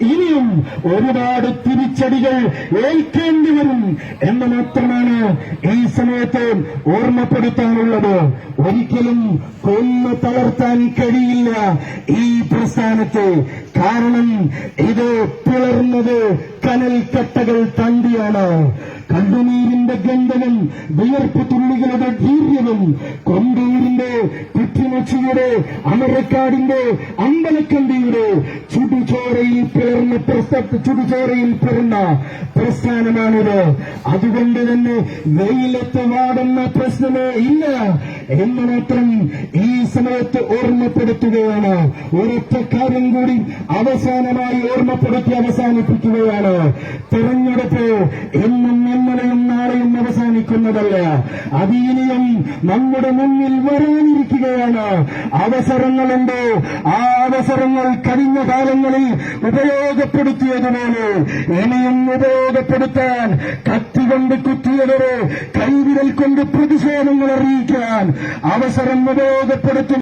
ഇനിയും ഒരുപാട് തിരിച്ചടികൾ ഏൽക്കേണ്ടി വരും എന്ന് മാത്രമാണ് ഈ സമയത്ത് ഓർമ്മപ്പെടുത്താനുള്ളത്. ഒരിക്കലും കൊന്നു തളർത്താൻ കഴിയില്ല ഈ പ്രസ്ഥാനത്തെ. കാരണം ഇത് പിളർന്നത് കനൽക്കട്ടകൾ താണ്ടിയാണ്. കണ്ണുനീരിന്റെ ഗന്ധവും വിയർപ്പ് തുള്ളികളുടെ ധീര്യവും കൊണ്ടൂരിന്റെ കുറ്റിമച്ചിയുടെ അമരക്കാടിന്റെ അമ്പലക്കണ്ടിയുടെ ചുടുചോരയിൽ പിറന്ന പ്രസ്ഥാനമാണിത്. അതുകൊണ്ട് തന്നെ വെയിലത്ത് വാടുന്ന പ്രശ്നമേ ഇല്ല എന്ന് മാത്രം ഈ സമയത്ത് ഓർമ്മപ്പെടുത്തുകയാണ്. ഒരൊറ്റ കാര്യം കൂടി അവസാനമായി ഓർമ്മപ്പെടുത്തി അവസാനിപ്പിക്കുകയാണ്. തെരഞ്ഞെടുപ്പ് എന്നും ഇന്നലെയും നാളെയും അവസാനിക്കുന്നതല്ല. അത് ഇനിയും നമ്മുടെ മുന്നിൽ വരാനിരിക്കുകയാണ്. അവസരങ്ങളുണ്ടോ? ആ അവസരങ്ങൾ കഴിഞ്ഞ കാലങ്ങളിൽ ഉപയോഗപ്പെടുത്തിയതുപോലെ ഇനിയും ഉപയോഗപ്പെടുത്താൻ കത്തികൊണ്ട് കുത്തിയവരെ കൈവിരൽ കൊണ്ട് പ്രതിഷേധങ്ങൾ അറിയിക്കാൻ അവസരം ഉപയോഗപ്പെടുത്തും.